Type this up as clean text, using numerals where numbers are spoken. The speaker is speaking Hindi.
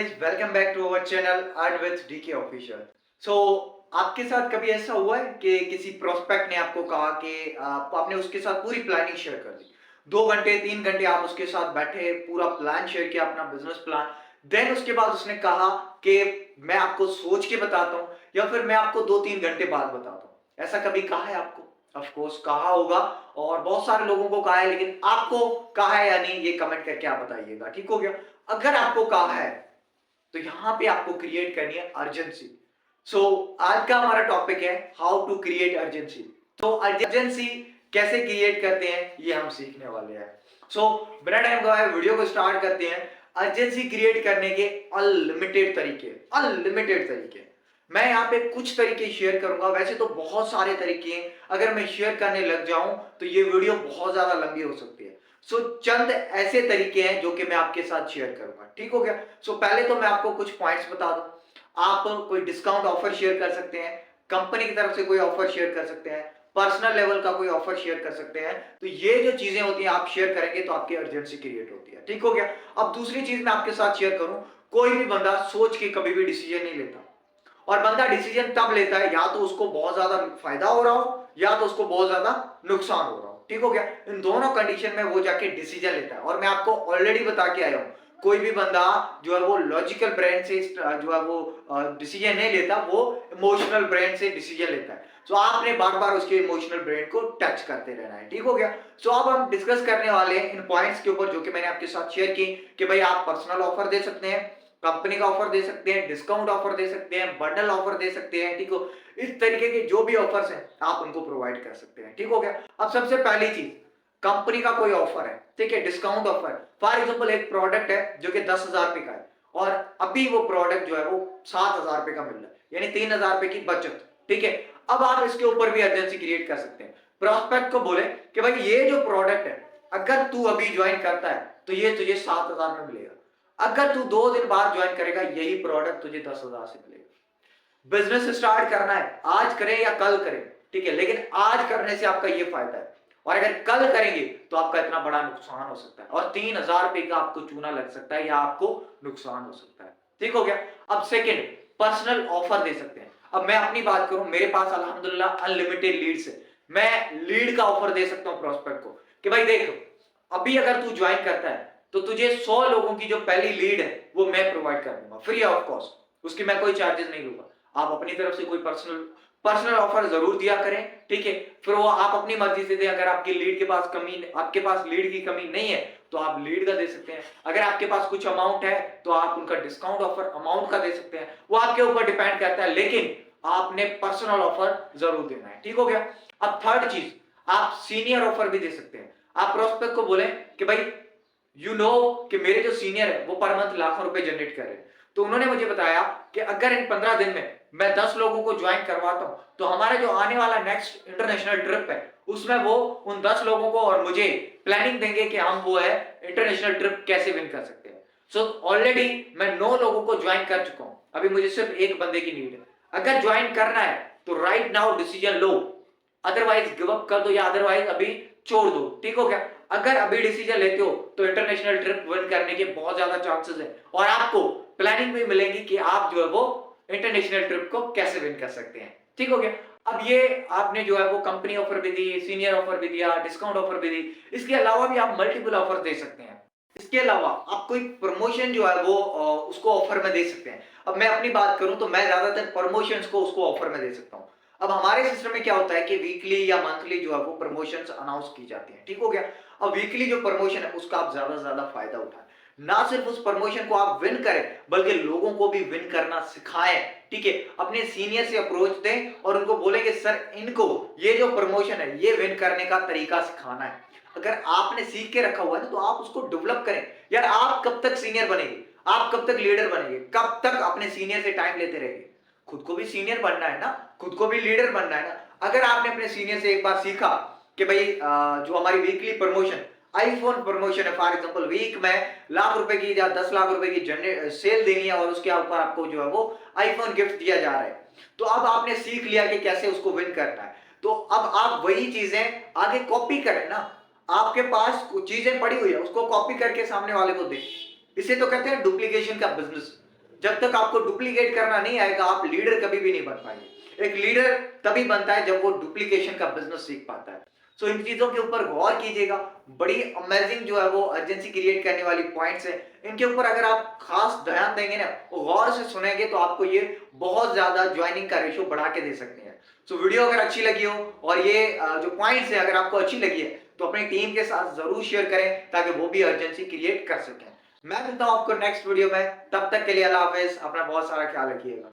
Guys, welcome back to our channel earn with DK official. So आपके साथ कभी ऐसा हुआ है कि किसी प्रोस्पेक्ट ने आपको कहा कि आपने उसके साथ पूरी प्लानिंग शेयर कर दी, 2 घंटे 3 घंटे आप उसके साथ बैठे, पूरा प्लान शेयर किया, अपना बिजनेस प्लान। देन उसके बाद उसने कहा कि मैं आपको सोच के बताता हूँ या फिर मैं आपको 2-3 घंटे बाद बताता हूँ। ऐसा कभी कहा है आपको? ऑफ कोर्स कहा होगा, और बहुत सारे लोगों को कहा है, लेकिन आपको कहा है या नहीं ये कमेंट करके आप बताइएगा। ठीक हो गया? अगर आपको कहा है तो यहां पे आपको क्रिएट करनी है अर्जेंसी। सो आज का हमारा टॉपिक है हाउ टू क्रिएट अर्जेंसी। तो अर्जेंसी कैसे क्रिएट करते हैं ये हम सीखने वाले हैं। सो बिना टाइम गवाए वीडियो को स्टार्ट करते हैं। अर्जेंसी क्रिएट करने के अनलिमिटेड तरीके मैं यहाँ पे कुछ तरीके शेयर करूंगा। वैसे तो बहुत सारे तरीके हैं, अगर मैं शेयर करने लग जाऊं तो ये वीडियो बहुत ज्यादा लंबी हो सकती है। सो चंद ऐसे तरीके हैं जो कि मैं आपके साथ शेयर करूंगा। ठीक हो गया? सो पहले तो मैं आपको कुछ पॉइंट्स बता दूं। आप कोई डिस्काउंट ऑफर शेयर कर सकते हैं, कंपनी की तरफ से कोई ऑफर शेयर कर सकते हैं, पर्सनल लेवल का कोई ऑफर शेयर कर सकते हैं। तो ये जो चीजें होती हैं आप शेयर करेंगे तो आपकी अर्जेंसी क्रिएट होती है। ठीक हो गया? अब दूसरी चीज मैं आपके साथ शेयर करूं, कोई भी बंदा सोच के कभी भी डिसीजन नहीं लेता, और बंदा डिसीजन तब लेता है या तो उसको बहुत ज्यादा फायदा हो रहा हो या तो उसको बहुत ज्यादा नुकसान हो रहा हो। ठीक हो गया? इन दोनों कंडीशन में वो जाके डिसीजन लेता है। और मैं आपको ऑलरेडी बता के आया हूं, कोई भी बंदा जो है वो लॉजिकल ब्रेन से जो है वो डिसीजन नहीं लेता, वो इमोशनल ब्रेन से डिसीजन लेता है। सो आपने बार बार उसके इमोशनल ब्रेन को टच करते रहना है। ठीक हो गया? सो अब हम डिस्कस करने वाले हैं इन पॉइंट्स के ऊपर जो कि मैंने आपके साथ शेयर की, कि भाई आप पर्सनल ऑफर दे सकते हैं, कंपनी का ऑफर दे सकते हैं, डिस्काउंट ऑफर दे सकते हैं, बंडल ऑफर दे सकते हैं। ठीक हो? इस तरीके के जो भी ऑफर्स हैं आप उनको प्रोवाइड कर सकते हैं। ठीक हो गया? अब सबसे पहली चीज, कंपनी का कोई ऑफर है, ठीक है, डिस्काउंट ऑफर। फॉर एग्जांपल एक प्रोडक्ट है जो कि 10,000 रुपए का है, और अभी वो प्रोडक्ट जो है वो 7,000 रुपए का मिल रहा है, यानी 3,000 रुपए की बचत। ठीक है? अब आप इसके ऊपर भी अर्जेंसी क्रिएट कर सकते हैं। प्रोस्पेक्ट को बोले कि भाई ये जो प्रोडक्ट है, अगर तू अभी ज्वाइन करता है तो ये तुझे 7,000 में मिलेगा, अगर तू 2 दिन बाद ज्वाइन करेगा यही प्रोडक्ट तुझे 10,000 से मिलेगा। बिजनेस स्टार्ट करना है, आज करें या कल करें, ठीक है, लेकिन आज करने से आपका ये फायदा है, और अगर कल करेंगे तो आपका इतना बड़ा नुकसान हो सकता है, और 3,000 रुपए का आपको चूना लग सकता है या आपको नुकसान हो सकता है। ठीक हो गया? अब सेकंड, पर्सनल ऑफर दे सकते हैं। अब मैं अपनी बात करूं, मेरे पास अल्हम्दुलिल्लाह अनलिमिटेड लीड्स है। मैं लीड का ऑफर दे सकता हूं प्रोस्पेक्ट को कि भाई देख, अभी अगर तू ज्वाइन करता है तो तुझे 100 लोगों की जो पहली लीड है वो मैं प्रोवाइड कर दूंगा फ्री ऑफ कॉस्ट, उसकी मैं कोई चार्जेस नहीं लूंगा। आप अपनी तरफ से कोई पर्सनल ऑफर जरूर दिया करें, ठीक है, फिर वो आप अपनी मर्जी से दें। अगर आपकी लीड के पास कमी, आपके पास लीड की कमी नहीं है तो आप लीड का दे सकते हैं। अगर आपके पास कुछ अमाउंट है तो आप उनका डिस्काउंट ऑफर अमाउंट का दे सकते हैं, वो आपके ऊपर डिपेंड करता है, लेकिन आपने पर्सनल ऑफर जरूर देना है। ठीक हो गया? अब थर्ड चीज, आप सीनियर ऑफर भी दे सकते हैं। आप प्रोस्पेक्ट को बोले कि भाई कि मेरे जो सीनियर है वो पर मंथ लाखों रुपए जनरेट कर रहे हैं, तो उन्होंने मुझे बताया कि अगर इन 15 दिन में मैं 10 लोगों को ज्वाइन करवाता हूं तो हमारा जो आने वाला नेक्स्ट इंटरनेशनल ट्रिप है उसमें वो उन 10 लोगों को और मुझे प्लानिंग देंगे कि हम वो है इंटरनेशनल ट्रिप कैसे विन कर सकते हैं। सो ऑलरेडी मैं 9 लोगों को ज्वाइन कर चुका हूं, अभी मुझे सिर्फ एक बंदे की नीड है। अगर ज्वाइन करना है तो राइट नाउ डिसीजन लो, अदरवाइज गिव अप कर दो, या अदरवाइज अभी छोड़ दो। ठीक हो गया? अगर अभी डिसीजन लेते हो तो इंटरनेशनल ट्रिप विन करने के बहुत ज्यादा चांसेस है, और आपको प्लानिंग भी मिलेगी कि आप जो है वो इंटरनेशनल ट्रिप को कैसे विन कर सकते हैं। ठीक हो गया? अब ये आपने जो है वो कंपनी ऑफर भी दी, सीनियर ऑफर भी दिया, डिस्काउंट ऑफर भी दी, इसके अलावा भी आप मल्टीपल ऑफर दे सकते हैं। इसके अलावा आप कोई प्रमोशन जो है वो उसको ऑफर में दे सकते हैं। अब मैं अपनी बात करूं तो मैं ज्यादातर प्रमोशंस को उसको ऑफर में दे सकता हूं। अब हमारे सिस्टम में क्या होता है कि वीकली या मंथली जो है वो प्रमोशंस अनाउंस की जाती हैं। ठीक हो गया? अब वीकली जो प्रमोशन है उसका आप ज्यादा से ज्यादा फायदा उठाएं, ना सिर्फ उस प्रमोशन को आप विन करें बल्कि लोगों को भी विन करना सिखाएं। ठीक है? अपने सीनियर से अप्रोच दें और उनको बोलेंगे सर इनको ये जो प्रमोशन है ये विन करने का तरीका सिखाना है। अगर आपने सीख के रखा हुआ है ना तो आप उसको डेवलप करें। यार आप कब तक सीनियर बनेंगे, आप कब तक लीडर बनेंगे, कब तक अपने सीनियर से टाइम लेते रहेंगे? खुद को भी सीनियर बनना है ना, खुद को भी लीडर बनना है ना। अगर आपने अपने सीनियर से एक बार सीखा कि भाई जो हमारी वीकली प्रमोशन, आईफोन प्रमोशन है फॉर एग्जांपल, वीक में लाख रुपए की या 10 लाख रुपए की सेल देनी है और उसके ऊपर आपको जो है वो आईफोन गिफ्ट दिया जा रहा है, तो अब आपने सीख लिया कि कैसे उसको विन करना है। तो अब आप वही चीजें आगे कॉपी करें ना। आपके पास कुछ चीजें पड़ी हुई है उसको कॉपी करके सामने वाले को दें। इसे तो कहते हैं डुप्लीकेशन का बिजनेस। जब तक आपको डुप्लीकेट करना नहीं आएगा, आप लीडर कभी भी नहीं बन पाएंगे। एक लीडर तभी बनता है जब वो डुप्लीकेशन का बिजनेस सीख पाता है। सो इन चीजों के ऊपर गौर कीजिएगा। बड़ी अमेजिंग जो है वो अर्जेंसी क्रिएट करने वाली पॉइंट्स है। इनके ऊपर अगर आप खास ध्यान देंगे ना, गौर से सुनेंगे, तो आपको ये बहुत ज्यादा ज्वाइनिंग का रेशो बढ़ा के दे सकते हैं। सो वीडियो अगर अच्छी लगी हो और ये जो पॉइंट्स है अगर आपको अच्छी लगी है, तो अपनी टीम के साथ जरूर शेयर करें ताकि वो भी अर्जेंसी क्रिएट कर सकें। मैं मिलता हूं आपको नेक्स्ट वीडियो में, तब तक के लिए अल्लाह हाफिज, अपना बहुत सारा ख्याल रखिएगा।